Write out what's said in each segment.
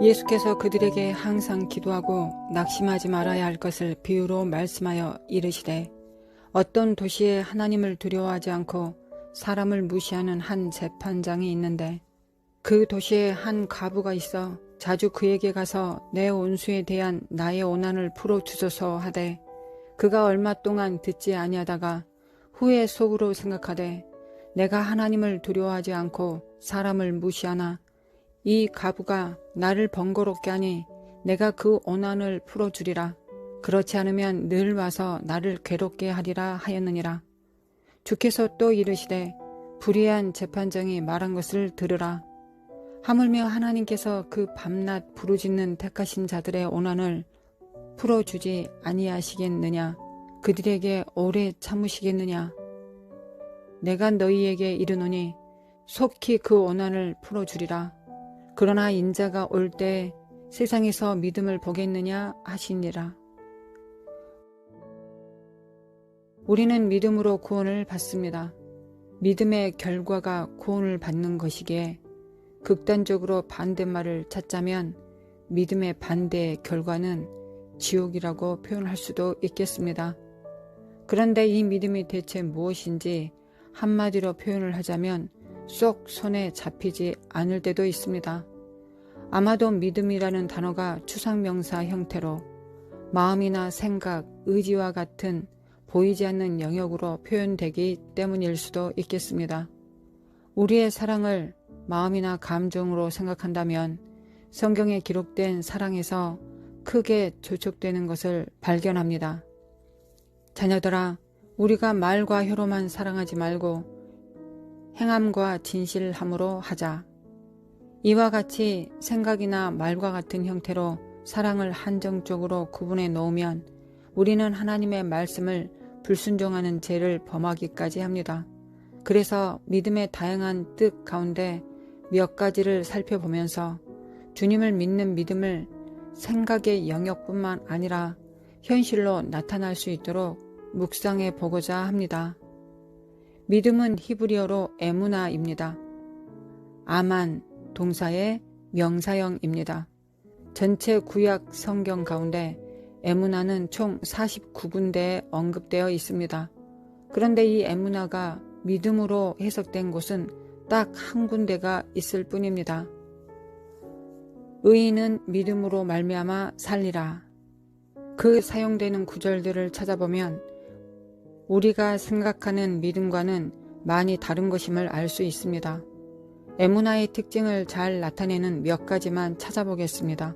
예수께서 그들에게 항상 기도하고 낙심하지 말아야 할 것을 비유로 말씀하여 이르시되, 어떤 도시에 하나님을 두려워하지 않고 사람을 무시하는 한 재판장이 있는데, 그 도시에 한 과부가 있어 자주 그에게 가서 내 온수에 대한 나의 원한을 풀어주소서 하되, 그가 얼마 동안 듣지 아니하다가 후에 속으로 생각하되, 내가 하나님을 두려워하지 않고 사람을 무시하나 이 과부가 나를 번거롭게 하니 내가 그 원한을 풀어주리라. 그렇지 않으면 늘 와서 나를 괴롭게 하리라 하였느니라. 주께서 또 이르시되, 불의한 재판장이 말한 것을 들으라. 하물며 하나님께서 그 밤낮 부르짖는 택하신 자들의 원한을 풀어주지 아니하시겠느냐? 그들에게 오래 참으시겠느냐? 내가 너희에게 이르노니 속히 그 원한을 풀어주리라. 그러나 인자가 올 때 세상에서 믿음을 보겠느냐 하시니라. 우리는 믿음으로 구원을 받습니다. 믿음의 결과가 구원을 받는 것이기에 극단적으로 반대말을 찾자면 믿음의 반대의 결과는 지옥이라고 표현할 수도 있겠습니다. 그런데 이 믿음이 대체 무엇인지 한마디로 표현을 하자면 쏙 손에 잡히지 않을 때도 있습니다. 아마도 믿음이라는 단어가 추상명사 형태로 마음이나 생각, 의지와 같은 보이지 않는 영역으로 표현되기 때문일 수도 있겠습니다. 우리의 사랑을 마음이나 감정으로 생각한다면 성경에 기록된 사랑에서 크게 조촉되는 것을 발견합니다. 자녀들아, 우리가 말과 혀로만 사랑하지 말고 행함과 진실함으로 하자. 이와 같이 생각이나 말과 같은 형태로 사랑을 한정적으로 구분해 놓으면 우리는 하나님의 말씀을 불순종하는 죄를 범하기까지 합니다. 그래서 믿음의 다양한 뜻 가운데 몇 가지를 살펴보면서 주님을 믿는 믿음을 생각의 영역뿐만 아니라 현실로 나타날 수 있도록 묵상해 보고자 합니다. 믿음은 히브리어로 에무나입니다. 아만 동사의 명사형입니다. 전체 구약 성경 가운데 에무나는 총 49군데에 언급되어 있습니다. 그런데 이 에무나가 믿음으로 해석된 곳은 딱 한 군데가 있을 뿐입니다. 의인은 믿음으로 말미암아 살리라. 그 사용되는 구절들을 찾아보면 우리가 생각하는 믿음과는 많이 다른 것임을 알 수 있습니다. 에무나의 특징을 잘 나타내는 몇 가지만 찾아보겠습니다.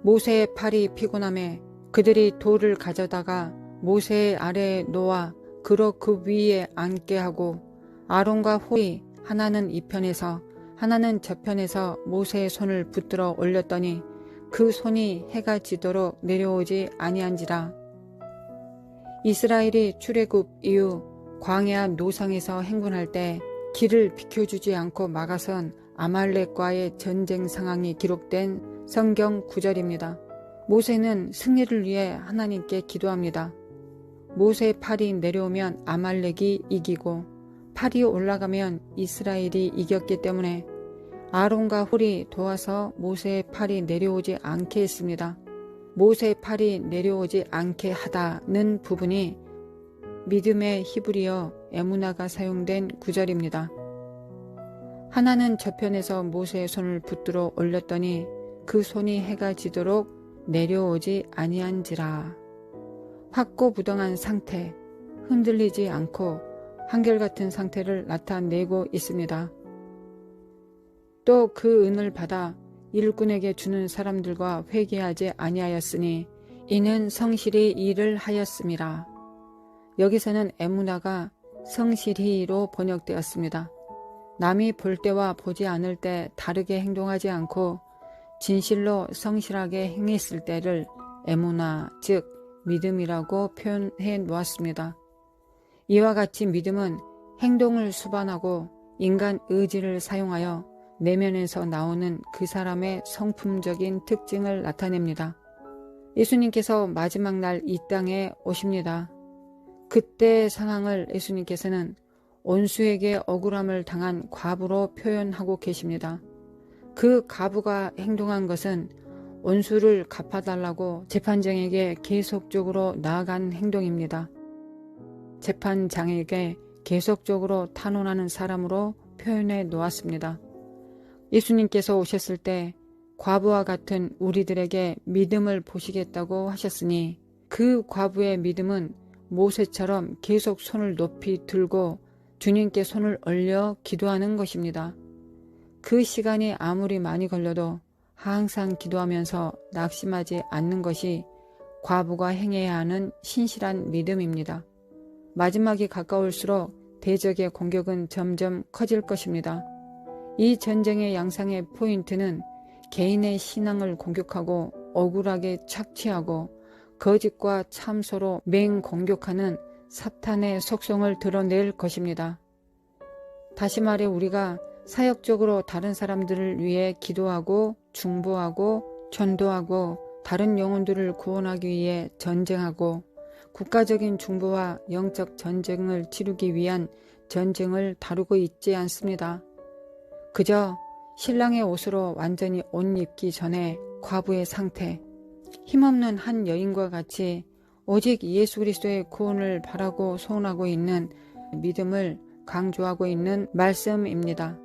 모세의 팔이 피곤함에 그들이 돌을 가져다가 모세의 아래에 놓아 그로 그 위에 앉게 하고 아론과 홀이 하나는 이편에서 하나는 저편에서 모세의 손을 붙들어 올렸더니 그 손이 해가 지도록 내려오지 아니한지라. 이스라엘이 출애굽 이후 광야 노상에서 행군할 때 길을 비켜주지 않고 막아선 아말렉과의 전쟁 상황이 기록된 성경 구절입니다. 모세는 승리를 위해 하나님께 기도합니다. 모세의 팔이 내려오면 아말렉이 이기고 팔이 올라가면 이스라엘이 이겼기 때문에 아론과 홀이 도와서 모세의 팔이 내려오지 않게 했습니다. 모세의 팔이 내려오지 않게 하다는 부분이 믿음의 히브리어 에무나가 사용된 구절입니다. 하나는 저편에서 모세의 손을 붙들어 올렸더니 그 손이 해가 지도록 내려오지 아니한지라. 확고부동한 상태, 흔들리지 않고 한결같은 상태를 나타내고 있습니다. 또 그 은을 받아 일꾼에게 주는 사람들과 회개하지 아니하였으니 이는 성실히 일을 하였음이라. 여기서는 에무나가 성실히로 번역되었습니다. 남이 볼 때와 보지 않을 때 다르게 행동하지 않고 진실로 성실하게 행했을 때를 에무나, 즉 믿음이라고 표현해 놓았습니다. 이와 같이 믿음은 행동을 수반하고 인간 의지를 사용하여 내면에서 나오는 그 사람의 성품적인 특징을 나타냅니다. 예수님께서 마지막 날 이 땅에 오십니다. 그때의 상황을 예수님께서는 온수에게 억울함을 당한 과부로 표현하고 계십니다. 그 과부가 행동한 것은 원수를 갚아달라고 재판장에게 계속적으로 나아간 행동입니다. 재판장에게 계속적으로 탄원하는 사람으로 표현해 놓았습니다. 예수님께서 오셨을 때 과부와 같은 우리들에게 믿음을 보시겠다고 하셨으니 그 과부의 믿음은 모세처럼 계속 손을 높이 들고 주님께 손을 올려 기도하는 것입니다. 그 시간이 아무리 많이 걸려도 항상 기도하면서 낙심하지 않는 것이 과부가 행해야 하는 신실한 믿음입니다. 마지막이 가까울수록 대적의 공격은 점점 커질 것입니다. 이 전쟁의 양상의 포인트는 개인의 신앙을 공격하고 억울하게 착취하고 거짓과 참소로 맹공격하는 사탄의 속성을 드러낼 것입니다. 다시 말해 우리가 사역적으로 다른 사람들을 위해 기도하고 중보하고 전도하고 다른 영혼들을 구원하기 위해 전쟁하고 국가적인 중보와 영적 전쟁을 치르기 위한 전쟁을 다루고 있지 않습니다. 그저 신랑의 옷으로 완전히 옷 입기 전에 과부의 상태, 힘없는 한 여인과 같이 오직 예수 그리스도의 구원을 바라고 소원하고 있는 믿음을 강조하고 있는 말씀입니다.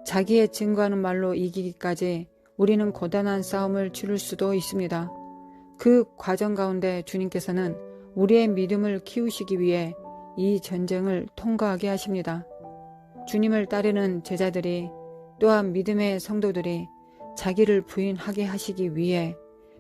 자기의 증거하는 말로 이기기까지 우리는 고단한 싸움을 치를 수도 있습니다. 그 과정 가운데 주님께서는 우리의 믿음을 키우시기 위해 이 전쟁을 통과하게 하십니다. 주님을 따르는 제자들이 또한 믿음의 성도들이 자기를 부인하게 하시기 위해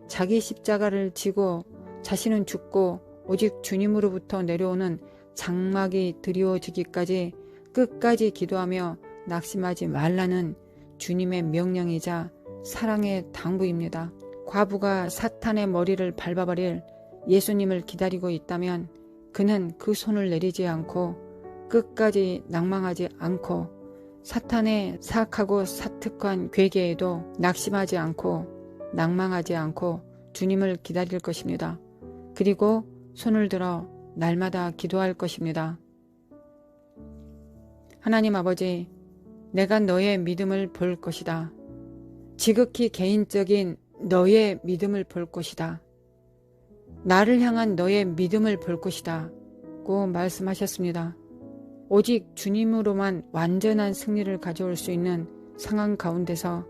자기 십자가를 지고 자신은 죽고 오직 주님으로부터 내려오는 장막이 드리워지기까지 끝까지 기도하며 낙심하지 말라는 주님의 명령이자 사랑의 당부입니다. 과부가 사탄의 머리를 밟아버릴 예수님을 기다리고 있다면 그는 그 손을 내리지 않고 끝까지 낭망하지 않고 사탄의 사악하고 사특한 괴계에도 낙심하지 않고 낭망하지 않고 주님을 기다릴 것입니다. 그리고 손을 들어 날마다 기도할 것입니다. 하나님 아버지, 내가 너의 믿음을 볼 것이다. 지극히 개인적인 너의 믿음을 볼 것이다. 나를 향한 너의 믿음을 볼 것이다. 고 말씀하셨습니다. 오직 주님으로만 완전한 승리를 가져올 수 있는 상황 가운데서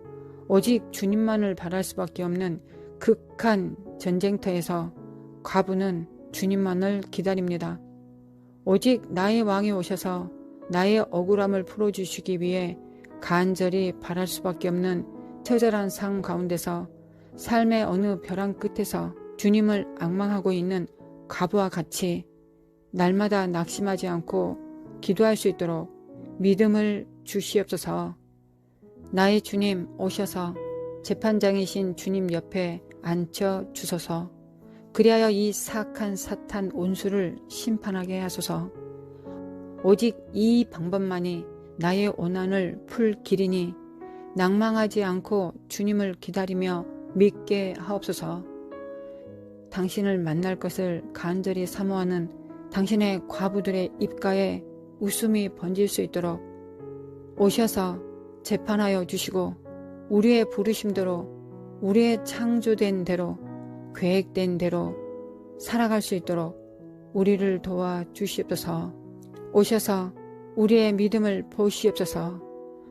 오직 주님만을 바랄 수밖에 없는 극한 전쟁터에서 과부는 주님만을 기다립니다. 오직 나의 왕이 오셔서 나의 억울함을 풀어주시기 위해 간절히 바랄 수밖에 없는 처절한 삶 가운데서 삶의 어느 벼랑 끝에서 주님을 앙망하고 있는 과부와 같이 날마다 낙심하지 않고 기도할 수 있도록 믿음을 주시옵소서. 나의 주님 오셔서 재판장이신 주님 옆에 앉혀 주소서. 그리하여 이 사악한 사탄 온수를 심판하게 하소서. 오직 이 방법만이 나의 원한을 풀 길이니 낭망하지 않고 주님을 기다리며 믿게 하옵소서. 당신을 만날 것을 간절히 사모하는 당신의 과부들의 입가에 웃음이 번질 수 있도록 오셔서 재판하여 주시고 우리의 부르심대로 우리의 창조된 대로 계획된 대로 살아갈 수 있도록 우리를 도와주시옵소서. 오셔서 우리의 믿음을 보시옵소서.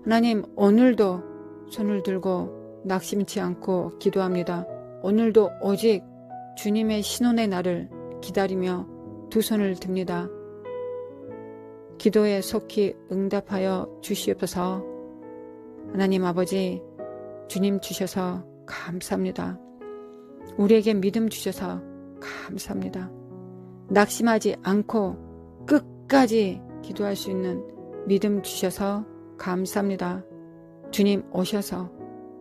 하나님, 오늘도 손을 들고 낙심치 않고 기도합니다. 오늘도 오직 주님의 신혼의 날을 기다리며 두 손을 듭니다. 기도에 속히 응답하여 주시옵소서. 하나님 아버지, 주님 주셔서 감사합니다. 우리에게 믿음 주셔서 감사합니다. 낙심하지 않고 끝까지 기도할 수 있는 믿음 주셔서 감사합니다. 주님 오셔서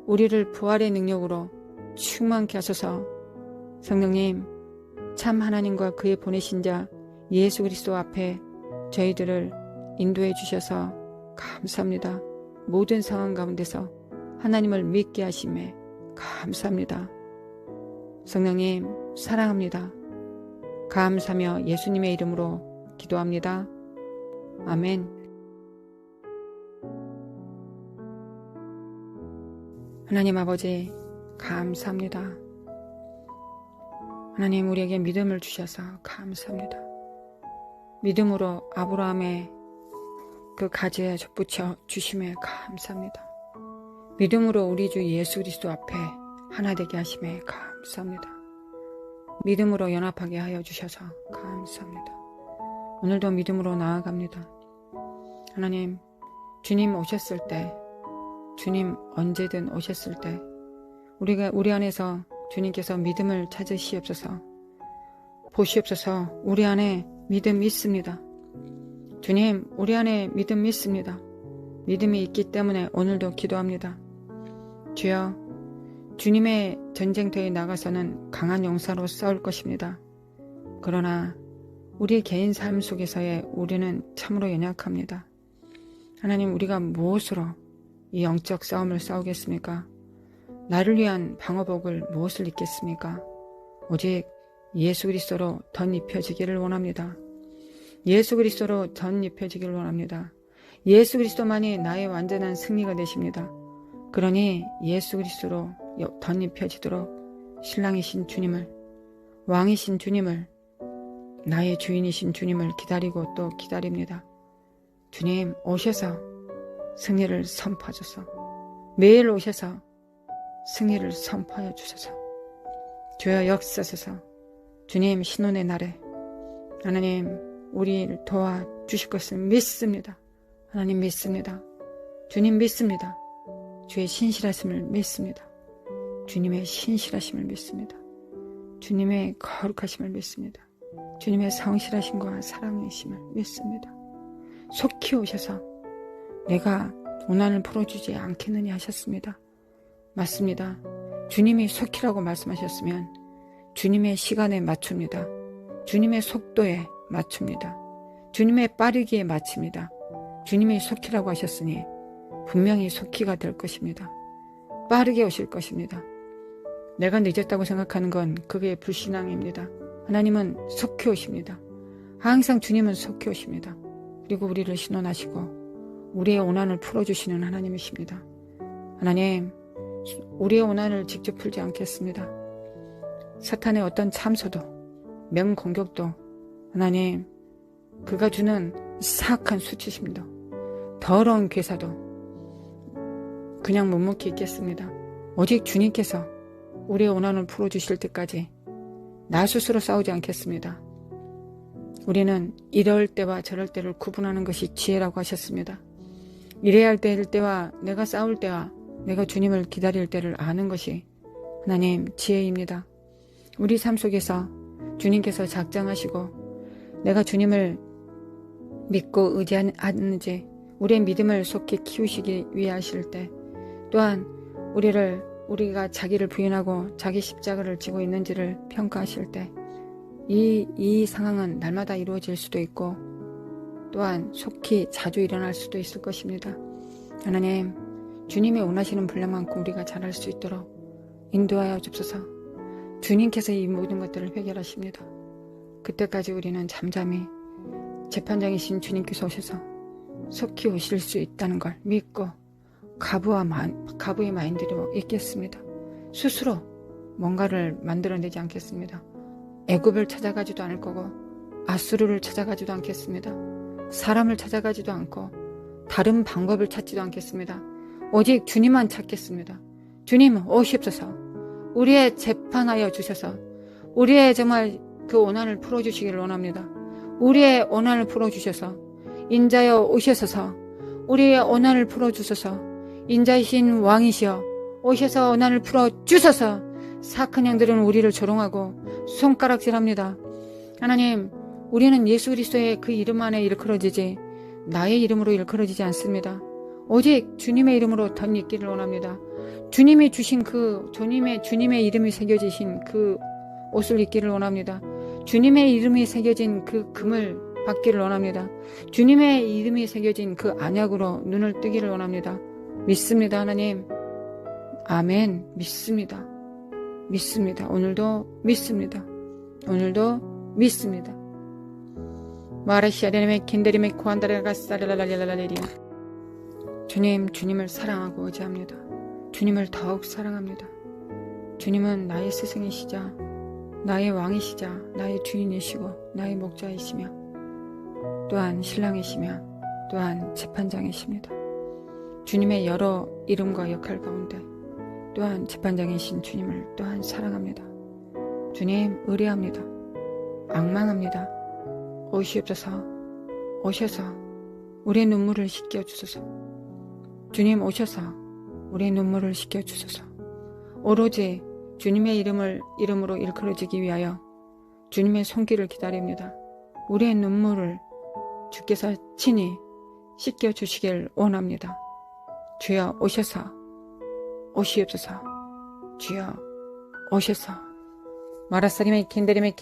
우리를 부활의 능력으로 충만케 하소서. 성령님, 참 하나님과 그의 보내신 자 예수 그리스도 앞에 저희들을 인도해 주셔서 감사합니다. 모든 상황 가운데서 하나님을 믿게 하심에 감사합니다. 성령님 사랑합니다. 감사하며 예수님의 이름으로 기도합니다. 아멘. 하나님 아버지 감사합니다. 하나님 우리에게 믿음을 주셔서 감사합니다. 믿음으로 아브라함의 그 가지에 붙여 주심에 감사합니다. 믿음으로 우리 주 예수 그리스도 앞에 하나 되게 하심에 감사합니다. 믿음으로 연합하게 하여 주셔서 감사합니다. 오늘도 믿음으로 나아갑니다. 하나님, 주님 오셨을 때, 주님 언제든 오셨을 때 우리 안에서 주님께서 믿음을 찾으시옵소서. 보시옵소서. 우리 안에 믿음이 있습니다. 주님, 우리 안에 믿음이 있습니다. 믿음이 있기 때문에 오늘도 기도합니다. 주여, 주님의 전쟁터에 나가서는 강한 용사로 싸울 것입니다. 그러나 우리 개인 삶 속에서의 우리는 참으로 연약합니다. 하나님, 우리가 무엇으로 이 영적 싸움을 싸우겠습니까? 나를 위한 방어복을 무엇을 입겠습니까? 오직 예수 그리스도로 덧입혀지기를 원합니다. 예수 그리스도로 덧입혀지기를 원합니다. 예수 그리스도만이 나의 완전한 승리가 되십니다. 그러니 예수 그리스도로 덧입혀지도록 신랑이신 주님을, 왕이신 주님을, 나의 주인이신 주님을 기다리고 또 기다립니다. 주님 오셔서 승리를 선포하소서. 매일 오셔서 승리를 선포하여 주소서. 주여 역사소서. 주님 신혼의 날에 하나님 우리를 도와주실 것을 믿습니다. 하나님 믿습니다. 주님 믿습니다. 주의 신실하심을 믿습니다. 주님의 신실하심을 믿습니다. 주님의 거룩하심을 믿습니다. 주님의 성실하심과 사랑이심을 믿습니다. 속히 오셔서 내가 고난을 풀어주지 않겠느냐 하셨습니다. 맞습니다. 주님이 속히라고 말씀하셨으면 주님의 시간에 맞춥니다. 주님의 속도에 맞춥니다. 주님의 빠르기에 맞춥니다. 주님이 속히라고 하셨으니 분명히 속히가 될 것입니다. 빠르게 오실 것입니다. 내가 늦었다고 생각하는 건 그게 불신앙입니다. 하나님은 속히 오십니다. 항상 주님은 속히 오십니다. 그리고 우리를 신원하시고 우리의 고난을 풀어주시는 하나님이십니다. 하나님, 우리의 고난을 직접 풀지 않겠습니다. 사탄의 어떤 참소도 명공격도 하나님, 그가 주는 사악한 수치심도 더러운 괴사도 그냥 묵묵히 있겠습니다. 오직 주님께서 우리의 고난을 풀어주실 때까지 나 스스로 싸우지 않겠습니다. 우리는 이럴 때와 저럴 때를 구분하는 것이 지혜라고 하셨습니다. 이래야 할 때와 내가 싸울 때와 내가 주님을 기다릴 때를 아는 것이 하나님 지혜입니다. 우리 삶 속에서 주님께서 작정하시고 내가 주님을 믿고 의지하는지 우리의 믿음을 속히 키우시기 위해 하실 때, 또한 우리가 자기를 부인하고 자기 십자가를 지고 있는지를 평가하실 때 이 상황은 날마다 이루어질 수도 있고 또한 속히 자주 일어날 수도 있을 것입니다. 하나님, 주님이 원하시는 분량만큼 우리가 잘할 수 있도록 인도하여 주옵소서. 주님께서 이 모든 것들을 해결하십니다. 그때까지 우리는 잠잠히 재판장이신 주님께서 오셔서 속히 오실 수 있다는 걸 믿고 가부의 마인드로 있겠습니다. 스스로 뭔가를 만들어내지 않겠습니다. 애굽을 찾아가지도 않을 거고 아수르를 찾아가지도 않겠습니다. 사람을 찾아가지도 않고 다른 방법을 찾지도 않겠습니다. 오직 주님만 찾겠습니다. 주님 오시옵소서. 우리의 재판하여 주셔서 우리의 정말 그 고난을 풀어주시기를 원합니다. 우리의 고난을 풀어주셔서 인자여 오셔서 우리의 고난을 풀어주소서. 인자이신 왕이시여 오셔서 고난을 풀어주소서. 사악한 양들은 우리를 조롱하고 손가락질합니다. 하나님, 우리는 예수 그리스도의 그 이름 안에 일컬어지지 나의 이름으로 일컬어지지 않습니다. 오직 주님의 이름으로 덧입기를 원합니다. 주님이 주신 주님의 이름이 새겨지신 그 옷을 입기를 원합니다. 주님의 이름이 새겨진 그 금을 받기를 원합니다. 주님의 이름이 새겨진 그 안약으로 눈을 뜨기를 원합니다. 믿습니다. 하나님. 아멘. 믿습니다. 믿습니다. 오늘도 믿습니다. 오늘도 믿습니다. 마라시아레메 킨데리메 코안다레가사레라라리라라리리아. 주님을 사랑하고 의지합니다. 주님을 더욱 사랑합니다. 주님은 나의 스승이시자 나의 왕이시자 나의 주인이시고 나의 목자이시며 또한 신랑이시며 또한 재판장이십니다. 주님의 여러 이름과 역할 가운데 또한 재판장이신 주님을 또한 사랑합니다. 주님 의뢰합니다. 앙망합니다. 오시옵소서. 오셔서 우리의 눈물을 씻겨주소서. 주님 오셔서 우리의 눈물을 씻겨주소서. 오로지 주님의 이름으로 일컬어지기 위하여 주님의 손길을 기다립니다. 우리의 눈물을 주께서 친히 씻겨주시길 원합니다. 주여 오셔서 오시옵소서. 주여 오셔서 마라사림의 캔데림의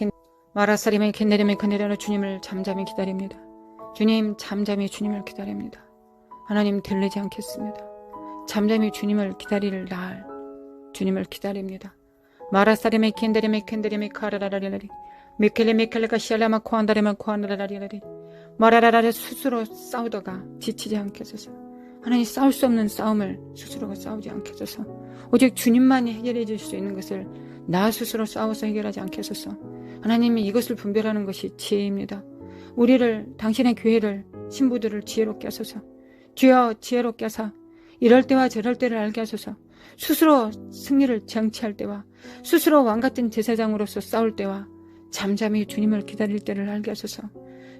캔데리로 주님을 잠잠히 기다립니다. 주님 잠잠히 주님을 기다립니다. 하나님 들리지 않겠습니다. 잠잠히 주님을 기다릴 날 주님을 기다립니다. 마라사림의 캔데림의 카라라라리라리 미켈레가 시알라마 코안다레마 코안다라리라리 마라라라리 스스로 싸우다가 지치지 않게 하소서. 하나님 싸울 수 없는 싸움을 스스로가 싸우지 않게 하소서. 오직 주님만이 해결해 줄 수 있는 것을 나 스스로 싸워서 해결하지 않게 하소서. 하나님이 이것을 분별하는 것이 지혜입니다. 우리를 당신의 교회를 신부들을 지혜롭게 하소서. 주여 지혜롭게 하사 이럴 때와 저럴 때를 알게 하소서. 스스로 승리를 쟁취할 때와 스스로 왕같은 제사장으로서 싸울 때와 잠잠히 주님을 기다릴 때를 알게 하소서.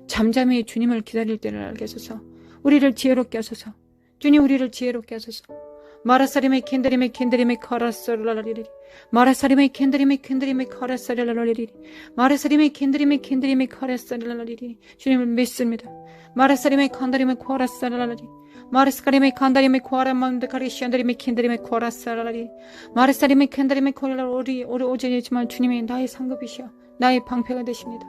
잠잠히 주님을 기다릴 때를 알게 하소서. 우리를 지혜롭게 하소서. 주님 우리를 지혜롭게 하소서. 마라사림의 캔데림의 카라사라라리리 마라사림의 캔데림의 카라사라라리리 마라사림의 캔데림의 카라사라라리리 주님을 믿습니다. 마라사림의 칸다림의 카라사라라리 마라사림의 칸다림의 카라만드 카리시안다림의 캔데림의 카라사라라리 마라사림의 캔데림의 카라라 우리 오전이지만 주님이 나의 상급이시여 나의 방패가 되십니다.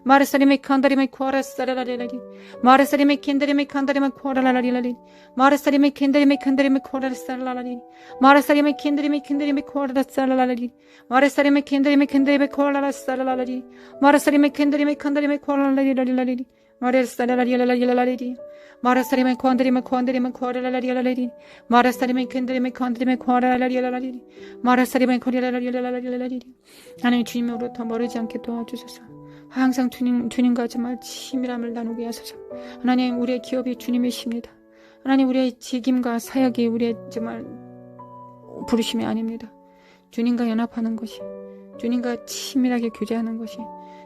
마르사림의 칸다림의 코라사라라리라리 마르사림의 캔다림의 칸다림의 코라라라리라리 마르사림의 캔다림의 코라사라라리 마르사림의 캔다림의 코라사라라리 마르사림의 캔다림의 코라사라라리 마르사림의 캔다림의 코라라라리라리 마르사라라리라리라리 마르사림의 코안다림의 코라라라리라리 마르사림의 캔다림의 코라라라리라리 마르사림의 코라라라리라리 하나님 주님으로부터 멀어지지 않게 도와주소서. 항상 주님과 정말 친밀함을 나누게 하소서. 하나님 우리의 기업이 주님이십니다. 하나님 우리의 직임과 사역이 우리의 정말 부르심이 아닙니다. 주님과 연합하는 것이 주님과 친밀하게 교제하는 것이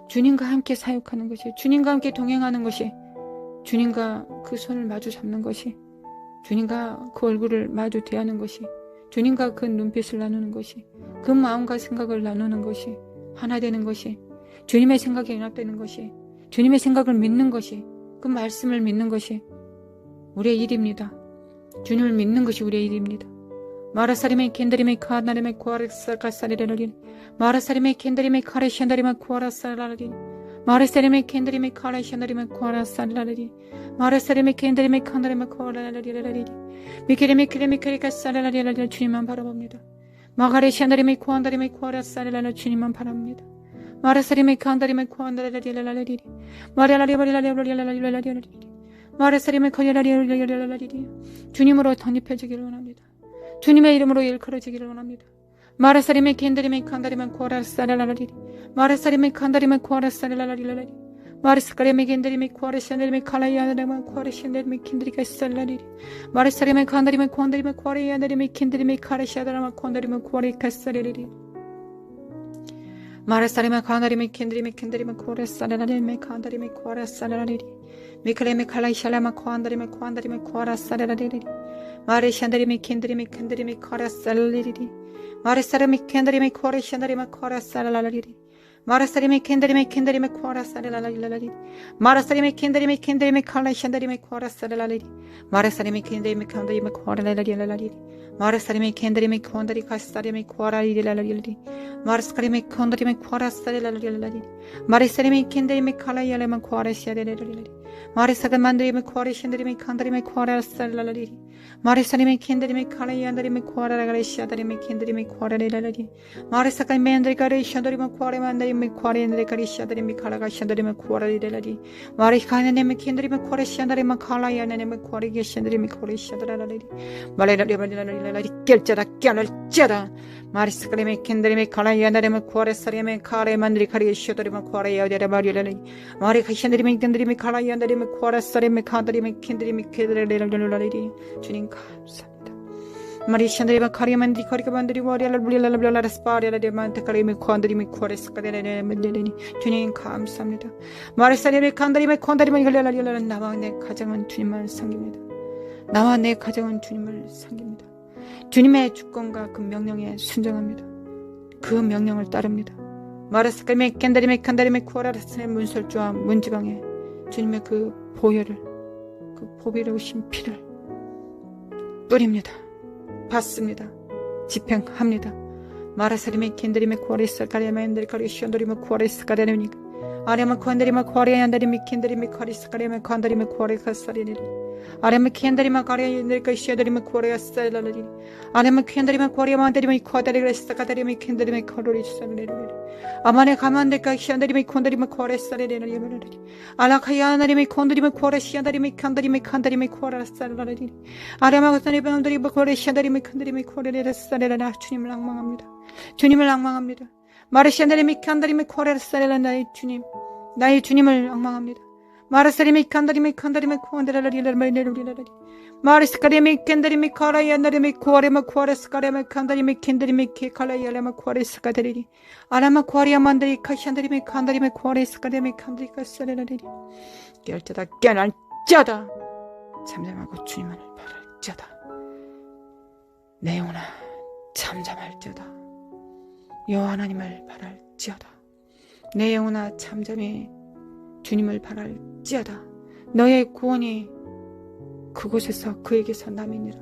주님과 함께 사역하는 것이 주님과 함께 동행하는 것이 주님과 그 손을 마주 잡는 것이 주님과 그 얼굴을 마주 대하는 것이 주님과 그 눈빛을 나누는 것이 그 마음과 생각을 나누는 것이 하나 되는 것이 주님의 생각에 연합되는 것이 주님의 생각을 믿는 것이 그 말씀을 믿는 것이 우리의 일입니다. 주님을 믿는 것이 우리의 일입니다. 마라사림의 캔다림의 카나림의 코아르사카사리라리 마라사림의 캔다림의 카레시안다림의 코아라사라리 마라사림의 캔다림의 카레시안다림의 코아라사라리 마라사림의 캔다림의 칸다림의 코아라라리라리 미케림의 크레미카리카사라라리라리 주님만 바라봅니다. 마가레시안다림의 코안다림의 코아라사라라리 주님만 바랍니다. 마라사림의 칸다림의 코안다라리라리 마라라리라리라리라리라리 마라사림의 코리라리라리라리 주님으로 덧입혀지기를 원합니다. 주님의 이름으로 일컬어지기를 원합니다. 마라사림의 캔다림의 칸다림의 코아라사라라리 마라사림의 칸다림의 코아라사라라리라리 마라사림의 캔다림의 코아라사라라리 칼라이아나림의 코아라사라라리 캔다리카사라라리 마라사림의 칸다림의 코안다림의 코아라이아나림의 캔다림의 카라시아다라마 코안다림의 코아라이카사라라리 마라사림의 칸다림의 캔다림의 코아라사라라리 칸다림의 코아라사라라리 미크레미 칼라이샬라마 코안다림의 코아라사라라리 마레시안다림의 캔다림의 코아라사라라리 마레사림의 캔다림의 코아라사라라리 마라사림의 캔다림의 코아라사라라리 마라사림의 캔다림의 칼라이샬다림의 코아라사라라리 마라사림의 캔다림의 코아라라라리 마라사림의 캔다림의 코안다리카사림의 코아라리라라리 마라사림의 콘다림의 코아라사라라리 마라사림의 캔다림의 칼라이알레만 코아라시아라라리 마리사가 만드리미 코아리 샨드리미 칸다리미 코아라 살라라리 마리사리미 캔드리미 카라이 안다리미 코아라 가리샤다리미 캔드리미 코아라리라리 마리사가 맨드리가리 샨드리미 코아리 만다리미 코아리 안드리가리 샤다리미 카라가 샨드리미 코아라리라리 마리카네미 캔드리미 코아리 샨다리미 카라이 안다리미 코아리 샨드리미 코아리 샤다라라리 마리라리라리라리 결자다 결자다 마리사가리미 캔드리미 카라이 안다리미 코아리 사리미 카라이 만드리 카리 샤다리미 코아리 야데라 마리라리 마리카 샨드리미 캔드리미 카라이 안다리미 코아라 사리미 카다리미 캔드리미 케드레레라리 주님 감사합니다. 마리샤드리바 카리만디 카리가 만드리 와리알라 블리랄라 스파리알라 데만테 카리미 콘드리미 코레스카데레레 멜레레니 주님 감사합니다. 마리사리미 칸다리미 콘다리미 갈랄랄랄라 나와 내 가정은 주님을 섬깁니다. 나와 내 가정은 주님을 섬깁니다. 주님의 주권과 그 명령에 순종합니다. 그 명령을 따릅니다. 마라스카리미 캔다리미 칸다리미 코라라스의 문설주와 문지방에 주님의 그 보혈을 그 보배로우신 피를 뿌립니다. 받습니다. 집행합니다. 마라사리미 캔드리미 코아리스 가리아맨들 가리시온드리미 코아리스 가리아니까 아레마 콘드리마 코아리안드리미 캔드리미 카리스 가리아메 콘드리미 코아리카사리니 아레마 캔드리마 가리아인들 가시아드리미 코아리아사라리 아레마 캔드리마 코아리아만드리미 코아다리그레스 가다리미 캔드리미 코로리사리니 아마네 가만데 가시안드리미 콘드리미 코아리사리니 알라카야나리미 콘드리미 코아리시안드리미 칸드리미 칸드리미 코아라사라리 아레마 고사니바운드리미 코아리시안드리미 칸드리미 코아리라사라라 주님을 앙망합니다. 주님을 앙망합니다. 마르시안드리미 칸드리미 코아리사라라 나의 주님 나의 주님을 앙망합니다. 마르사리미 칸다리미 칸다리미 코안데라라리라라리라라리 마르스카리미 캔다리미 카라이안다리미 코아레마 코아레스카레마 칸다리미 캔다리미 케칼라이알레마 코아레스카데리리 아라마 코아리아만다리 카시안다리미 칸다리미 코아레스카레미 칸다리카사레라리리 결자다 깨날 자다 잠잠하고 주님을 바랄 자다 내 영혼아 잠잠할 자다 여호와 하나님을 바랄 자다 내 영혼아 잠잠히 주님을 바랄지어다. 너의 구원이 그곳에서 그에게서 남이니라.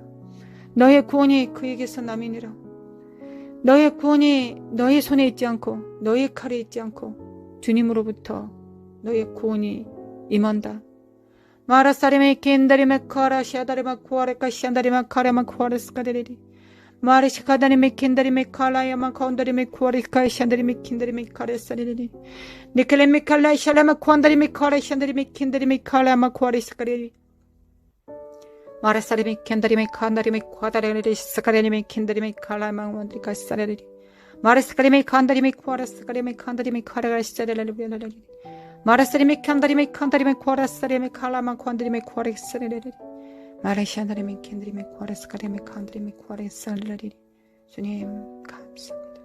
너의 구원이 그에게서 남이니라. 너의 구원이 너의 손에 있지 않고 너의 칼에 있지 않고 주님으로부터 너의 구원이 임한다. 마라사리메 켄다리메 카라 시아다리마 쿠아레카 시안다리마 카레마 쿠아레스카데리리 마리시카다리메 켄다리메 칼라야마 카운다리메 쿠아레카 시안다리메 켄다리메 카레사리리 니켈레메 칼라 샬라마 쿠안다리메 카레 시안다리메 켄다리메 칼라마 쿠아레스카데리 마라사리메 켄다리메 칸다리메 쿠아다리리 스카레니메 켄다리메 칼라마 원드리카 사레리 마레스카리메 칸다리메 쿠아레스카리메 칸다리메 카레가 시아데레리 마라사리메 칸다리메 칸다리메 쿠아레사리메 칼라마 쿠안다리메 쿠아레사레리 마레시안다리메 켄다리메 쿠아레스카리메 칸다리메 쿠아레사레리 주님 감사합니다.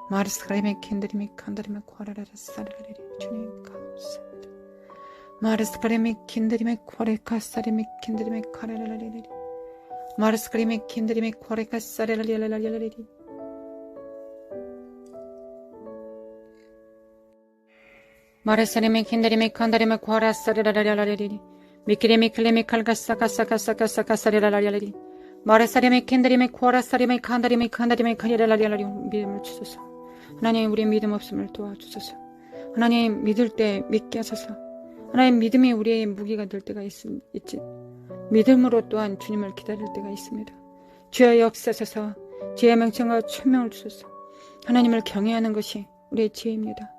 마르스카리메 켄다리메 칸다리메 쿠아레사레리 주님 감사합니다. 마르스카리메 켄다리메 쿠아레카사리메 켄다리메 카레라레리 마르스카리메 켄다리메 쿠아레카사레라레리 마르사리메 켄다리메 칸다리메 쿠아레사레라레리 미키레미 클레미 칼가사카사카사카사카사레라레리 마르사리메 켄다리메 쿠아레사리메 칸다리메 칸다리메 카레라레리 믿음을 주소서. 하나님 우리의 믿음 없음을 도와주소서. 하나님 믿을 때 믿게 하소서. 하나님 믿음이 우리의 무기가 될 때가 있지. 믿음으로 또한 주님을 기다릴 때가 있습니다. 주여 역사하소서. 주의 명령과 천명을 주소서. 하나님을 경외하는 것이 우리의 지혜입니다.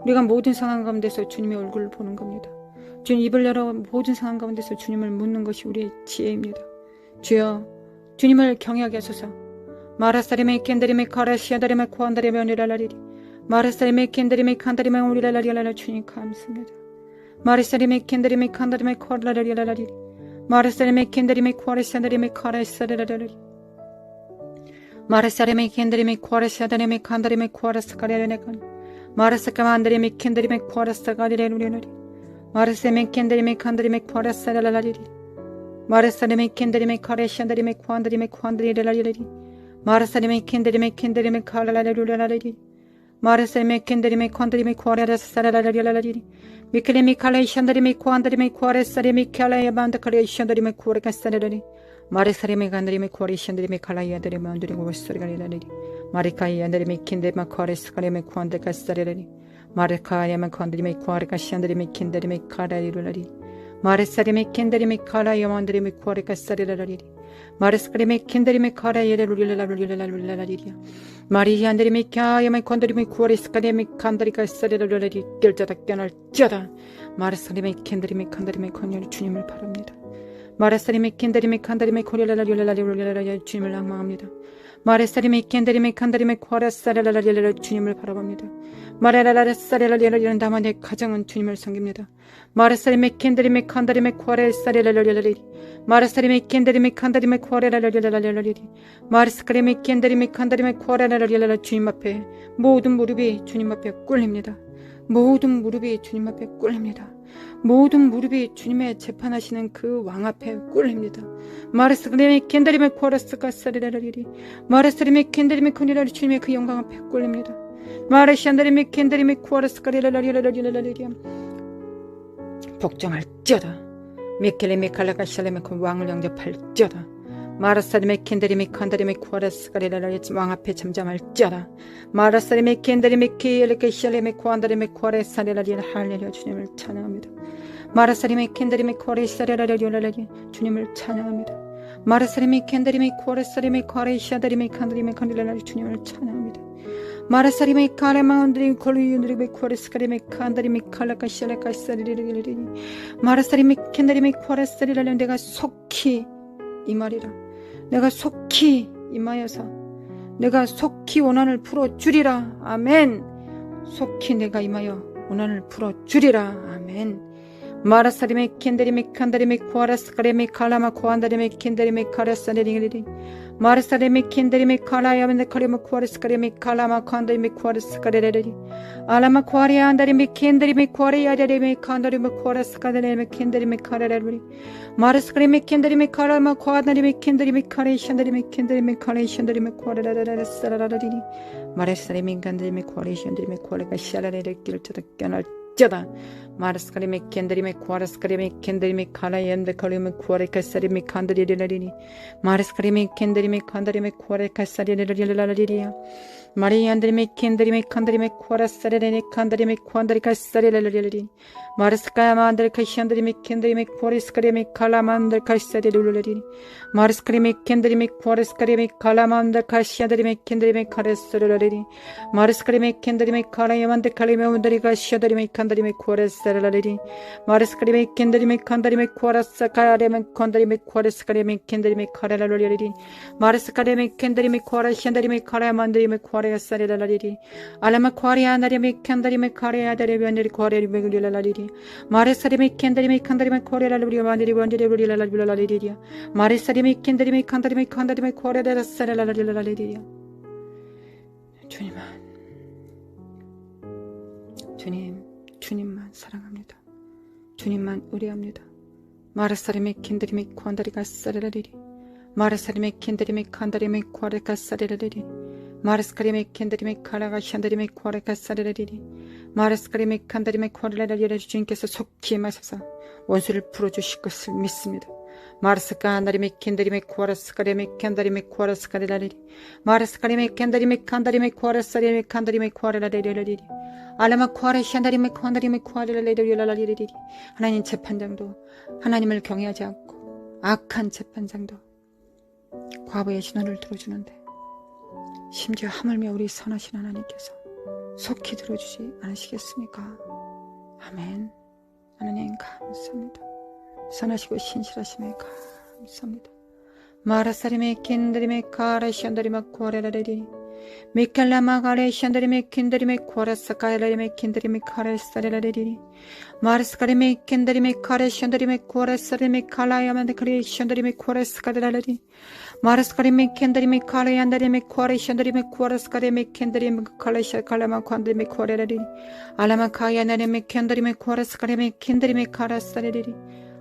우리가 모든 상황 가운데서 주님의 얼굴을 보는 겁니다. 주님 입을 열어 모든 상황 가운데서 주님을 묻는 것이 우리의 지혜입니다. 주여 주님을 경외하게 하소서. 마라사리메 켄다리메 카라시아다리메 코안다리메 오니랄라리리 마라사리메 켄다리메 칸다리메 오니랄라리랄라 주님 감사합니다. 마르사리메 켄다리메 칸다리메 코알라라리라라리 마르사리메 켄다리메 코아레사다리메 카라사라라리 마르사리메 켄다리메 코아레사다리메 칸다리메 코아라사카리아레네칸 마르사카만다리메 켄다리메 코아라사가리레누리누리 마르사리메 켄다리메 칸다리메 코아라사라라리 마르사리메 켄다리메 카레샤다리메 코안다리메 코안다리라라리 마르사리메 켄다리메 켄다리메 카라라라라리 마르사리메 켄다리메 칸다리메 코아라사라라라리 미켈레미 칼레 샨다리메 코안다리메 코아레사리메 칼레야 반다 칼레 샨다리메 코아레카사라리 마레사리메 간다리메 코아레 샨다리메 칼라야다리메 안드리고 워스리가리라리 마리카이 안다리메 킨데마 코아레스카레메 코안데카사라리 마레카야마 칸다리메 코아레카 샨다리메 킨다리메 카라리루라리 마레사리미 켄데리미 카라 여만드리미 쿠아레카 사리라라리리 마레스크리미 켄데리미 카라 예레룰리라룰리라룰리라리리야 마리히안드리미 캬야미 콘드리미 쿠아레스카리미 칸다리카 사리라라리리 결자다 깨날지어다 마레스크리미 켄데리미 칸다리미 콘열 주님을 바랍니다. 마레사리미 켄데리미 칸다리미 코리라라룰리라룰리라라리 주님을 낭망합니다. 마레사리미 켄데리미 칸다리미 쿠아레사리라라리라 주님을 바라봅니다. 마레라라사리라리라리는 다만 내 가정은 주님을 섬깁니다. 마레사리미 켄데리미 칸다리미 쿠아레사리라라리라리 마레사리미 켄데리미 칸다리미 쿠아레라라리라라리 마레스크리미 켄데리미 칸다리미 쿠아레라라리라 주님 앞에 모든 무릎이 주님 앞에 꿇립니다. 모든 무릎이 주님 앞에 꿇립니다. 모든 무릎이 주님의 재판하시는 그 왕 앞에 꿇립니다. 마레스크리미 켄데리미 쿠아레스카 사리라라리리 마레스크리미 켄데리미 코니라리 주님의 그 영광 앞에 꿇립니다. 마레시안데리미 켄데리미 쿠아레스카리라라리라리라리리 복종할지어다. 미켈레미 칼라가샬레미 그 왕을 영접할지어다. 마라사리미 켄데리미 칸다리미 쿠아레스카리라라리 왕 앞에 잠잠할지어다. 마라사리미 켄데리미 키엘레케샬레미 쿠안다리미 쿠아레사리라리 할렐루야 주님을 찬양합니다. 마라사리미 켄데리미 쿠아레사리라라리 주님을 찬양합니다. 마라사리미 켄데리미 쿠아레사리미 쿠아레샤다리미 칸다리미 칸디라라리 주님을 찬양합니다. 마라사리미 카레마운드리 콜리윤드리미 쿠아레스카리미 칸다리미 칼라카샬레카사리리리리 마라사리미 켄데리미 쿠아레사리라리 내가 속히 임하리라. 내가 속히 임하여서 내가 속히 원한을 풀어주리라. 아멘. 속히 내가 임하여 원한을 풀어주리라. 아멘. 마라사리미 켄데리미 칸다리미 쿠아라스카리미 칼라마 쿠안다리미 켄데리미 카라사리리리 마라사리미 켄데리미 칼라야멘데 카리마 쿠아라스카리미 칼라마 칸다리미 쿠아라스카리리리 알라마 쿠아리아 안다리미 켄데리미 쿠아리아다리미 칸다리미 쿠아라스카리리미 켄데리미 카라라리 마라스카리미 켄데리미 칼라마 쿠아다리미 켄데리미 카레이샨다리미 켄데리미 카레이샨다리미 쿠아라라라라사라라리리 마라사리미 칸다리미 쿠아레이샨다리미 쿠아라가샤라레레 길쳐다 깨날 쩌다 마르스카리미 켄데리미 쿠아라스카리미 켄데리미 카라이엠데 카리미 쿠아레카사리미 칸다리리라리니 마르스카리미 켄데리미 칸다리미 쿠아레카사리리라리리라리리야 마리안드리미 켄데리미 칸다리미 쿠아라사리리니 칸다리미 쿠안다리카사리리라리리 마르스카야만드리카시안드리미 켄데리미 쿠아레스카리미 칼라만드카사리리라리리 마르스카리미 켄데리미 쿠아레스카리미 칼라만드카시아드리미 켄데리미 카레사리라리리 마르스카리미 켄데리미 카라이엠데 카리메온드리카시아드리미 칸다리미 쿠아레사리라리리 마르스카리미 켄데리미 칸다리미 쿠아라사카야레미 칸다리미 쿠아레스카리미 켄데리미 카라라리리 마르스카리미 켄데리미 쿠아라시안드리미 카라야만드리미 쿠아레사리라리리 알라마 쿠아리아나리미 켄데리미 카레야다리비안드리 쿠아레리미리라리리 마르사리미 켄데리미 칸다리미 쿠아레라리리 만드리 원드리리라리리라리리 마르사리미 켄데리미 칸다리미 칸다리미 쿠아레라사리라리라리리 주님만 사랑합니다. 주님만 의뢰합니다. 마르사리미 켄데리미 쿠안다리가 사리라리리 마르사리미 켄데리미 칸다리미 쿠아레카 사리라리리 마르스카리미 켄데리미 카라가 샨다리미 쿠아레카 사리라리리 마르스카리미 칸다리미 쿠아레라리리 주님께서 속히 임하셔서 원수를 풀어주실 것을 믿습니다. 마르스카나리미 켄데리미 쿠아라스카리미 켄다리미 쿠아라스카리라리리 마르스카리미 켄데리미 칸다리미 쿠아라사리미 칸다리미 쿠아레라리리라리리 알라마 쿠아레 샨다리미 쿠안다리미 쿠아레라리리라리리리 하나님 재판장도 하나님을 경외하지 않고 악한 재판장도 과부의 신원을 들어주는데 심지어 하물며 우리 선하신 하나님께서 속히 들어주지 않으시겠습니까? 아멘. 하나님 감사합니다. 선하시고 신실하심에 감사합니다. 마라사리메 켄드리메 카라시안다리마 쿠아레라레리 미켈라마 가레시안다리메 켄드리메 쿠아라사카레라리메 켄드리메 카레사레라레리 마르스카리메 켄드리메 카레시안다리메 쿠아라사리메 칼라야만데 카레시안다리메 쿠아라사카레라레리 마르스카리메 켄드리메 카레안다리메 쿠아레시안다리메 쿠아라사카레메 켄드리메 칼라샤 칼라마 쿠안드리메 쿠아레라레리 알라마 카야나리메 켄드리메 쿠아라사카레메 켄드리메 카라사레레리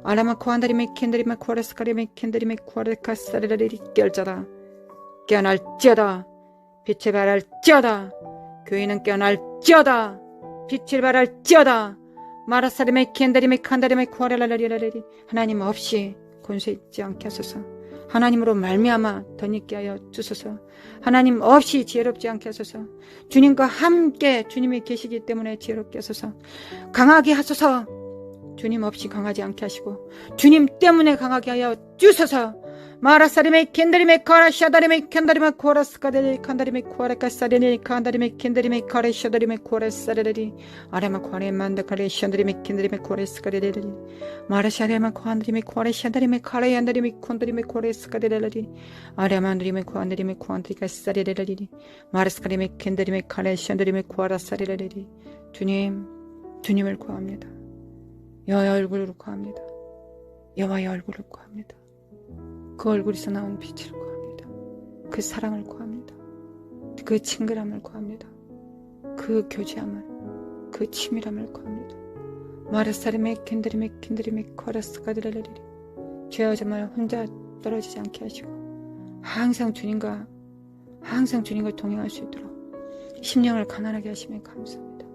알라마 쿠안다리메 켄드리메 쿠아라사카레메 켄드리메 쿠아라카사레라레리 결자다 깨어날지어다 빛을 발할지어다 교회는 깨어날지어다 빛을 발할지어다 마라사리메 켄다리메 칸다리메 쿠아레라라리라리 하나님 없이 권세 있지 않게 하소서 하나님으로 말미암아 덧있게 하여 주소서 하나님 없이 지혜롭지 않게 하소서 주님과 함께 주님이 계시기 때문에 지혜롭게 하소서 강하게 하소서 주님 없이 강하지 않게 하시고 주님 때문에 강하게 하여 주소서. 마라사리메 켄다리메 카라샤다리메 켄다리메 코라스카데리 칸다리메 코라카사데리 칸다리메 켄다리메 카레샤다리메 코라사데리 아레마 코레 만다카레 샤다리메 켄다리메 코레스카데리 마라샤레마 코안드리메 코레샤다리메 카레얀다리메 콘다리메 코레스카데리 아레만드리메 코안드리메 코안트리카사데리 마라스카리메 켄다리메 카레샤다리메 코라사데리 주님을 구합니다. 여호와의 얼굴을 구합니다. 여호와의 얼굴을 구합니다. 그 얼굴에서 나온 빛을 구합니다. 그 사랑을 구합니다. 그 친근함을 구합니다. 그 교제함을, 그 친밀함을 구합니다. 마르사리메 켄드리메 코라스카드레레리 죄와 정말 혼자 떨어지지 않게 하시고 항상 주님과 동행할 수 있도록 심령을 가난하게 하시면 감사합니다.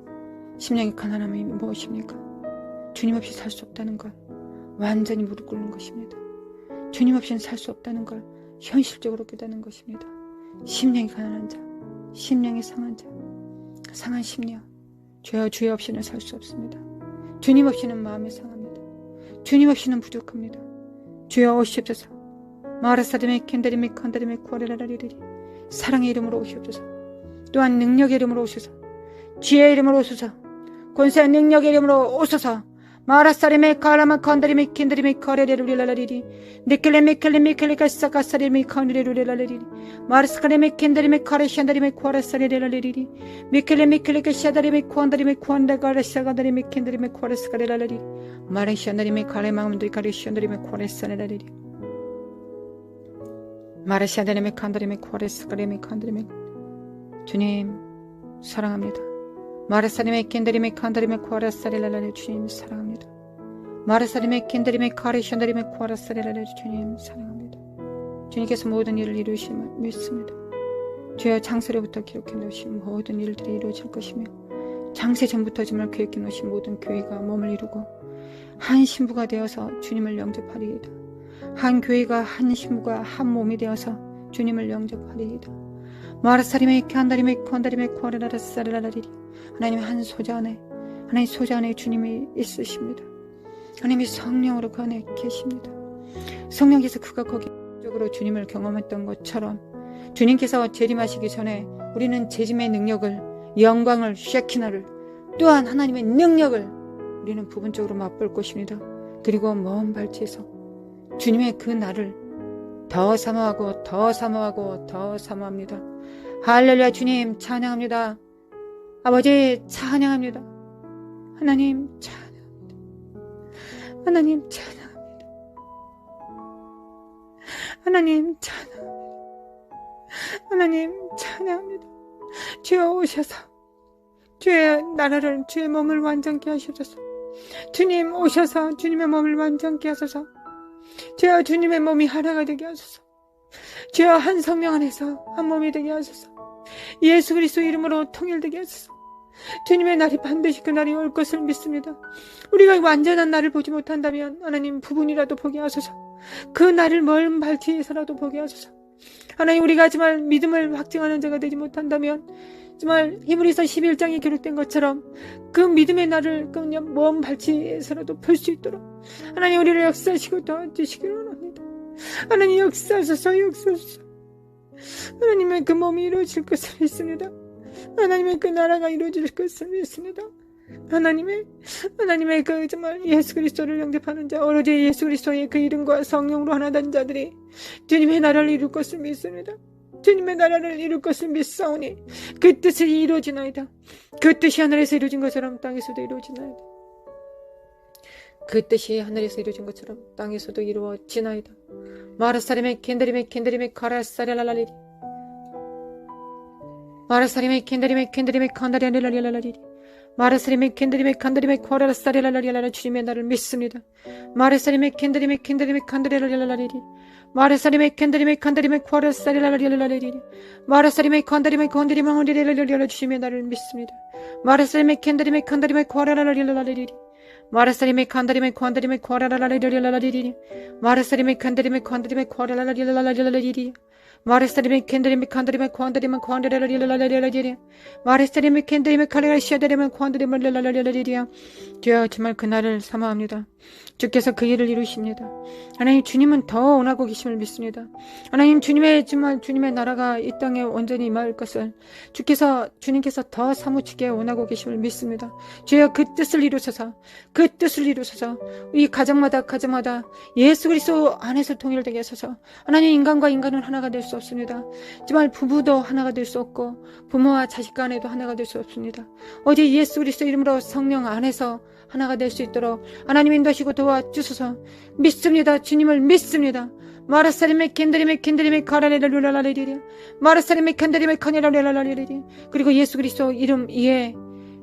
심령이 가난함이 무엇입니까? 주님 없이 살 수 없다는 걸 완전히 무릎 꿇는 것입니다. 주님 없이는 살 수 없다는 걸 현실적으로 깨닫는 것입니다. 심령이 가난한 자, 심령이 상한 자, 상한 심령, 주여 없이는 살 수 없습니다. 주님 없이는 마음이 상합니다. 주님 없이는 부족합니다. 주여 오시옵소서. 마라사드메 켄다리메 칸다리메 코레라라리리 사랑의 이름으로 오시옵소서. 또한 능력의 이름으로 오소서. 지혜의 이름으로 오소서. 권세의 능력의 이름으로 오소서. 마라사리메 카라마 칸다리메 켄다리메 코레레루리라라리리 니켈레메 켈레메 켈레카사카사리메 칸레루리라라리리 마라스카레메 켄다리메 카레샨다리메 코라사리레라리리 미켈레메 켈레카샤다리메 코안다리메 코안다가라샤가다리메 켄다리메 코라스카레라라리 마라샨다리메 카레마운드리 카레샨다리메 코라사레라리리 마라샨다리메 칸다리메 코라스카레메 칸다리메 주님 사랑합니다. 마라사리메 켄다리메 칸다리메 코라사레라라리 주님 사랑합니다. 마라사리메 켄다리메 카레샨다리메 코라사레라라리 주님 사랑합니다. 주님께서 모든 일을 이루심을 믿습니다. 주여 창세로부터 기록해 놓으신 모든 일들이 이루어질 것이며 창세 전부터 정말 계획해 놓으신 모든 교회가 몸을 이루고 한 신부가 되어서 주님을 영접하리이다. 한 교회가 한 신부가 한 몸이 되어서 주님을 영접하리이다. 마라사리메 칸다리메 콘다리메 코라라사레라라리 하나님 한 소자 안에 하나님 소자 안에 주님이 있으십니다. 하나님이 성령으로 그 안에 계십니다. 성령께서 그가 거기적으로 주님을 경험했던 것처럼 주님께서 재림하시기 전에 우리는 재림의 능력을 영광을 쉐키나를 또한 하나님의 능력을 우리는 부분적으로 맛볼 것입니다. 그리고 먼 발치에서 주님의 그 날을 더 사모하고 더 사모하고 더 사모합니다. 할렐루야 주님 찬양합니다. 아버지 찬양합니다. 하나님 찬양합니다. 하나님 찬양합니다. 하나님 찬양합니다. 하나님 찬양합니다. 주여 오셔서 주의 나라를 주의 몸을 완전케 하시옵소서. 주님 오셔서 주님의 몸을 완전케 하소서. 주여 주님의 몸이 하나가 되게 하소서. 주여 한 성령 안에서 한 몸이 되게 하소서. 예수 그리스도 이름으로 통일되게 하소서. 주님의 날이 반드시 그 날이 올 것을 믿습니다. 우리가 완전한 날을 보지 못한다면 하나님 부분이라도 보게 하소서. 그 날을 먼 발치에서라도 보게 하소서. 하나님 우리가 정말 믿음을 확증하는 자가 되지 못한다면 정말 히브리서 11장에 기록된 것처럼 그 믿음의 날을 그냥 먼 발치에서라도 볼 수 있도록 하나님 우리를 역사하시고 도와주시기를 원합니다. 하나님 역사하소서. 하나님의 그 몸이 이루어질 것을 믿습니다. 하나님의 그 나라가 이루어질 것을 믿습니다. 하나님의 그 정말 예수 그리스도를 영접하는 자, 오로지 예수 그리스도의 그 이름과 성령으로 하나 된 자들이 주님의 나라를 이룰 것을 믿습니다. 주님의 나라를 이룰 것을 믿사오니 그 뜻이 이루어지나이다. 그 뜻이 하늘에서 이루어진 것처럼 땅에서도 이루어지나이다. 그 뜻이 하늘에서 이루어진 것처럼 땅에서도 이루어지나이다. 마라사리메 켄다리메 카라사레라라리리 마라사리메 켄다리메 칸다리라라리라리리 마라사리메 켄다리메 칸다리메 코라사레라라리라라 주님의 나를 믿습니다. 마라사리메 켄다리메 칸다리라라리라리리 마라사리메 켄다리메 칸다리메 코라사레라라리라리리 마라사리메 칸다리메 콘다리메 주님의 나를 믿습니다. 마라사리메 켄다리메 칸다리메 코라라라리라리리 마라사리메 칸다리메 코라라라리라리리 마라사리메 칸다리메 코라라라리라리리 마레스타리메 캔드리메 칸드리메 코안드리메 코안드리라리라리라리라리라 마레스타리메 캔드리메 칼레라시아드리메 코안드리메 랄랄랄랄리리야. 주여 정말 그날을 사모합니다. 주께서 그 일을 이루십니다. 하나님 주님은 더 원하고 계심을 믿습니다. 하나님 주님의 나라가 이 땅에 온전히 임할 것을 주님께서 더 사무치게 원하고 계심을 믿습니다. 주여 그 뜻을 이루소서 이 가정마다 예수 그리스도 안에서 통일되게 하소서. 하나님 인간과 인간은 하나가 될 수 없습니다. 정말 부부도 하나가 될 수 없고 부모와 자식 간에도 하나가 될 수 없습니다. 오직 예수 그리스도 이름으로 성령 안에서 하나가 될 수 있도록 하나님 인도하시고 도와주소서. 믿습니다. 주님을 믿습니다. 마라사리메 캔드리메 카라레라루라라리리 마라사리메 캔드리메 카네라루라라리리 그리고 예수 그리스도 이름 이에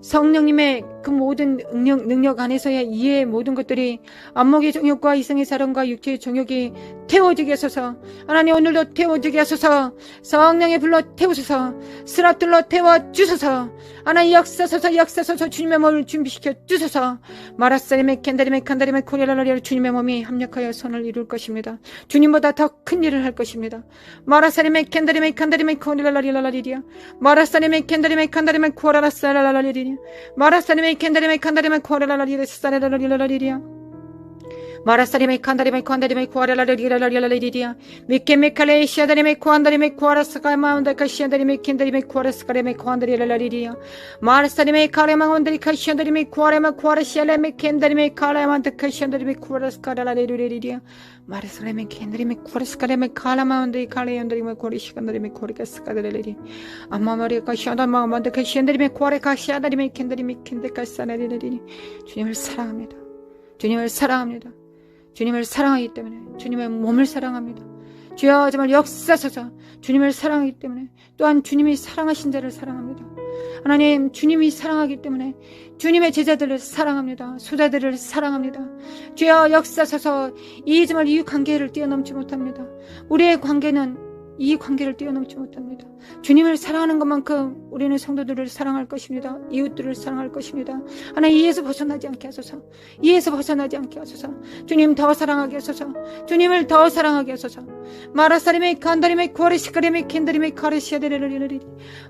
성령님의 그 모든 능력 안에서의 이해의 모든 것들이 안목의 정욕과 이성의 사랑과 육체의 정욕이 태워지게 하소서. 하나님 오늘도 태워지게 하소서. 성령의 불로 태우소서. 스랍들로 태워주소서. 하나님 역사소서 주님의 몸을 준비시켜 주소서. 마라사리메 캔다리메 칸다리메 코리라라리아 주님의 몸이 합력하여 선을 이룰 것입니다. 주님보다 더 큰 일을 할 것입니다. 마라사리메 캔다리메 칸다리메 코리라라리라리리아 마라사리메 캔다리메 칸다리메 코라라사라라리리아 마라사리메 캔다리메 칸다리메 코라라라리리아 사라라라리라리리아 마라사리메 칸다리메 칸다리메 코라라라리라라리라리리아 미케메 칼레시아다리메 코안다리메 코라스카 마운다카 시아다리메 캔다리메 코라스카레메 코안다리라라리리아 마라사리메 카레마온다리 카시아다리메 코아레마 코라시아레메 캔다리메 카라만다카 시아다리메 코라스카라라리리리아 마라사리메 캔다리메 코라스카레메 카라마온다리 카레온다리메 코리시간다리메 코리카스카다리리 아마마리카 시아다마만다카 시아다리메 코아레카 시아다리메 캔다리메 캔데카사라리리리 주님을 사랑합니다. 주님을 사랑합니다. 주님을 사랑하기 때문에 주님의 몸을 사랑합니다. 주여 정말 역사소서. 주님을 사랑하기 때문에 또한 주님이 사랑하신 자를 사랑합니다. 하나님 주님이 사랑하기 때문에 주님의 제자들을 사랑합니다. 소자들을 사랑합니다. 주여 역사소서. 이 정말 이 관계를 뛰어넘지 못합니다. 우리의 관계는 이 관계를 뛰어넘지 못합니다. 주님을 사랑하는 것만큼 우리는 성도들을 사랑할 것입니다. 이웃들을 사랑할 것입니다. 하나님 이에서 벗어나지 않게 하소서. 이에서 벗어나지 않게 하소서. 주님 더 사랑하게 하소서. 주님을 더 사랑하게 하소서. 마라사리메 칸다리메 코아리시카리메 캔다리메 카리시아데레르리르리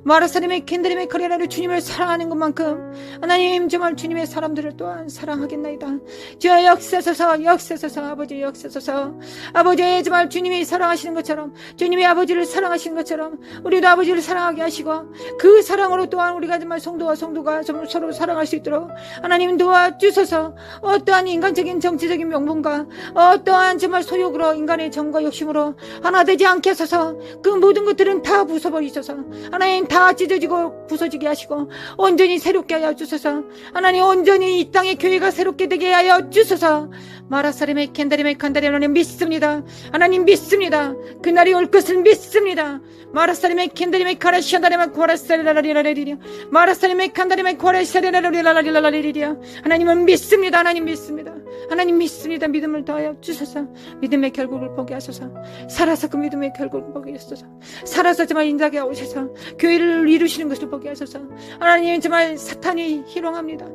마라사리메 캔다리메 카리라르 주님을 사랑하는 것만큼 하나님 정말 주님의 사람들을 또한 사랑하겠나이다. 주여 역사소서 아버지 역사소서. 아버지 정말 주님이 사랑하시는 것처럼 주님이 아버지를 사랑하시는 것처럼 우리도 아버지를 사랑하게 하시고 그 사랑으로 또한 우리가 정말 성도가 서로 사랑할 수 있도록 하나님 도와주소서. 어떠한 인간적인 정치적인 명분과 어떠한 정말 소욕으로 인간의 정과 욕심으로 하나 되지 않게 하소서. 그 모든 것들은 다 부숴버리소서. 하나님 다 찢어지고 부서지게 하시고 온전히 새롭게 하여 주소서. 하나님 온전히 이 땅의 교회가 새롭게 되게 하여 주소서. 마라사리메 캔다리메 칸다리메 믿습니다. 하나님 믿습니다. 그날이 올 것을 믿습니다. 마라사리메 캔다리메 카라시아다리메 코라사리라리라리리리아 마라사리메 칸다리메 코라사리라리라리라리리리아 하나님은 믿습니다. 하나님 믿습니다. 하나님 믿습니다. 믿음을 더하여 주소서. 믿음의 결국을 보게 하소서. 살아서 그 믿음의 결국을 보게 하소서. 살아서 정말 인자하게 오셔서 교회를 이루시는 것을 보게 하소서. 하나님 정말 사탄이 희롱합니다.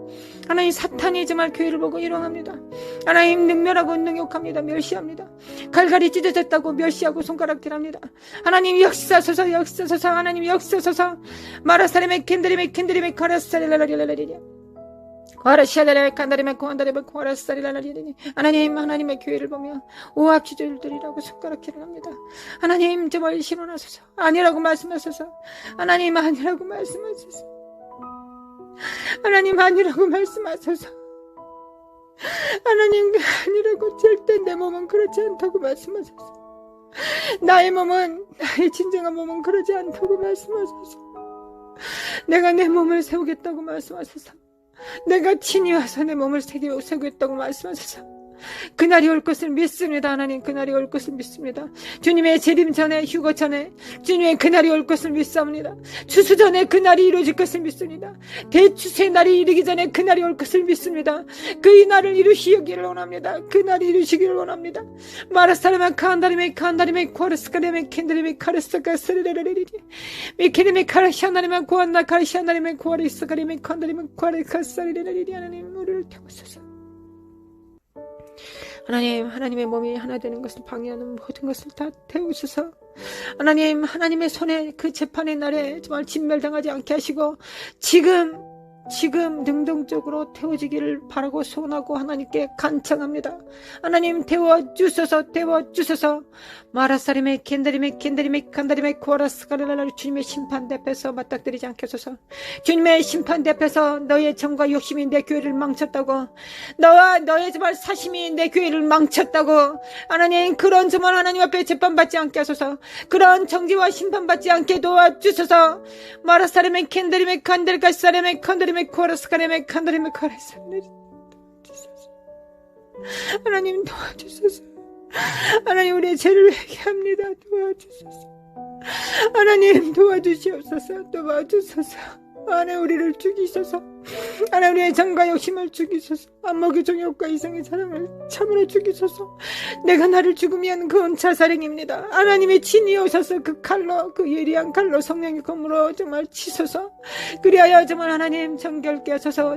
하나님 사탄이 정말 교회를 보고 희롱합니다. 하나님 능멸하고 능욕합니다. 멸시합니다. 갈갈이 찢어졌다고 멸시하고 손가락질합니다. 하나님 역사소서 하나님 역사소서. 마라사리메 캔드리메 카라사리라리라리리리아 와라시아다레 칸다리메 코안다리메 코라사리라리리리 하나님 하나님의 교회를 보며 오합지졸들이라고 손가락질을 합니다. 하나님 정말 신원하소서. 아니라고 말씀하소서. 하나님 아니라고 말씀하소서. 하나님 아니라고 말씀하소서. 하나님 아니라고 절대 내 몸은 그렇지 않다고 말씀하소서. 나의 진정한 몸은 그러지 않다고 말씀하소서. 내가 내 몸을 세우겠다고 말씀하소서. 내가 친히 와서 내 몸을 세우겠다고 말씀하소서. 그날이 올 것을 믿습니다. 하나님 그날이 올 것을 믿습니다. 주님의 재림 전에 휴거 전에 주님의 그날이 올 것을 믿습니다. 추수 전에 그날이 이루어질 것을 믿습니다. 대추수의 날이 이르기 전에 그날이 올 것을 믿습니다. 그 날을 이루시기를 원합니다. 그날이 이루시기를 원합니다. 마라사르마 칸다리메 코르스카레메 캔드리메 카르스카스레레레레리 미케리메 카라시아나리메 고안나 카라시아나리메 고아리스카리메 칸다리메 코아리카사리레레리 하나님 우리를 태우소서. 하나님, 하나님의 몸이 하나 되는 것을 방해하는 모든 것을 다 태우셔서 하나님, 하나님의 손에 그 재판의 날에 정말 진멸당하지 않게 하시고 지금 능동적으로 태워지기를 바라고 소원하고 하나님께 간청합니다. 하나님 태워주소서 마라사림의 겐다림의 간다림의 코라스가르라를 주님의 심판대 앞에서 맞닥뜨리지 않게 하소서. 주님의 심판대 앞에서 너의 정과 욕심이 내 교회를 망쳤다고, 너와 너의 정말 사심이 내 교회를 망쳤다고, 하나님 그런 정말 하나님 앞에 재판받지 않게 하소서. 그런 정죄와 심판받지 않게 도와주소서. 마라사림의 겐다림의 간다림의 컨다림의 코라스가림의 간다림의 코라스가림의 하나님 도와주소서. 하나님 우리의 죄를 회개합니다. 도와주소서. 하나님 도와주시옵소서. 하나님 우리를 죽이소서. 하나님 우리의 정과 욕심을 죽이소서. 안목의 정욕과 이성의 사랑을 참으로 죽이소서. 내가 나를 죽으면 그건 자살행입니다. 하나님의 친히 오셔서 그 칼로, 그 예리한 칼로 성령의 검으로 정말 치소서. 그리하여 정말 하나님 정결케 하소서.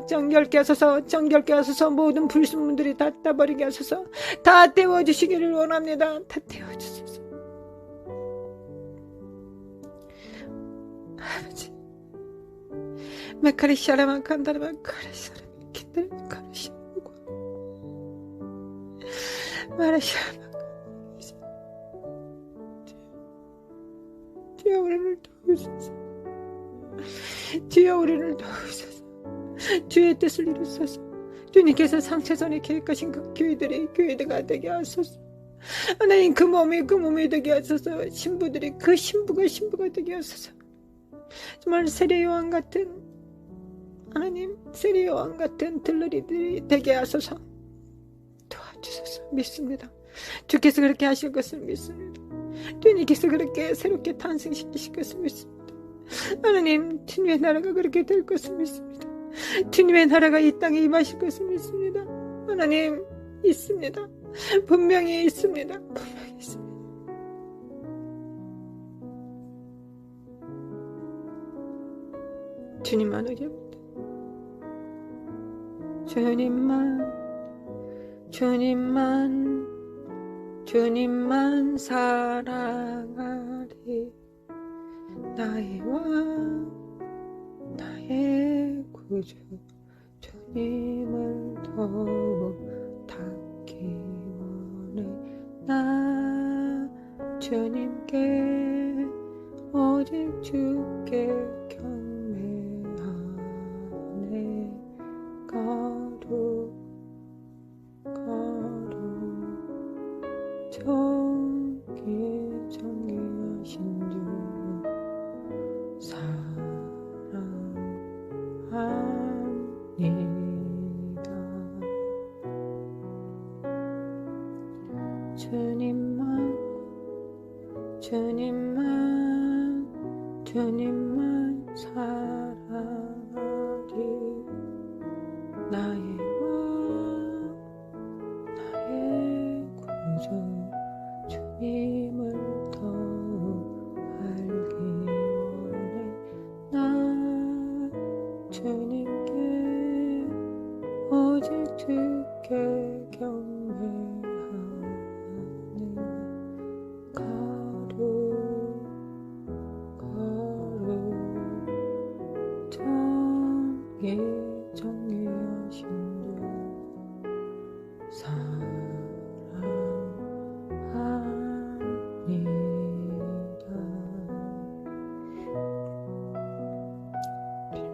모든 불순물들이 다 따버리게 하소서. 다 태워주시기를 원합니다. 다 태워주소서. 아버지 메카리샤라만 간다라만 카리샤라만 기다리면 카리샤라고 마라샤라만 주여 우리를 도우소서. 주여 우리를 도우소서. 주의 뜻을 이루소서. 주님께서 상차전에 계획하신 그 교회가 되게 하소서. 하나님 그 몸이 되게 하소서. 신부들이 그 신부가 되게 하소서. 정말 세례요한 같은 하나님 세례요한 같은 들러리들이 되게 하소서. 도와주소서. 믿습니다. 주께서 그렇게 하실 것을 믿습니다. 주님께서 그렇게 새롭게 탄생시키실 것을 믿습니다. 하나님 주님의 나라가 그렇게 될 것을 믿습니다. 주님의 나라가 이 땅에 임하실 것을 믿습니다. 하나님 있습니다. 분명히 있습니다. 주님만 의지합니다. 주님만 사랑하리. 나의 왕 나의 구주 주님을 더욱 닿기 원해. 나 주님께 오직 주께 경배하네. 거룩 정의하신 주 사랑합니다. 주님만 사랑하리. 나의 왕 나의 구주 주님을 더욱 알기 원해. 나 주님께 오직 주께 경배하는 거룩 정의하신 주 사랑합니다. 주님을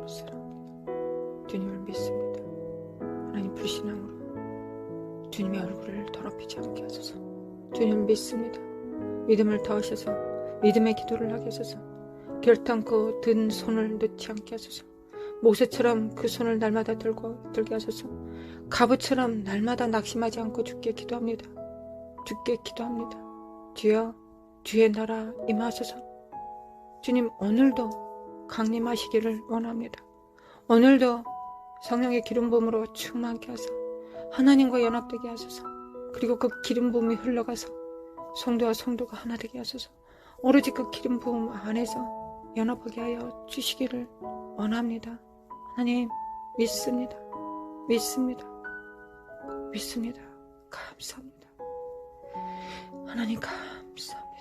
사랑합니다. 주님을 믿습니다. 하나님 불신앙으로 주님의 얼굴을 더럽히지 않게 하소서. 주님을 믿습니다. 믿음을 더하셔서 믿음의 기도를 하게 하소서. 결탄코 든 손을 놓지 않게 하소서. 모세처럼 그 손을 날마다 들게 하소서. 가부처럼 날마다 낙심하지 않고 주께 기도합니다. 주여 주의 나라 임하소서. 주님 오늘도 강림하시기를 원합니다. 오늘도 성령의 기름 부음으로 충만케 하소서. 하나님과 연합되게 하소서. 그리고 그 기름 부음이 흘러가서 성도와 성도가 하나 되게 하소서. 오로지 그 기름 부음 안에서 연합하게 하여 주시기를 원합니다. 하나님 믿습니다. 감사합니다. 하나님 감사합니다.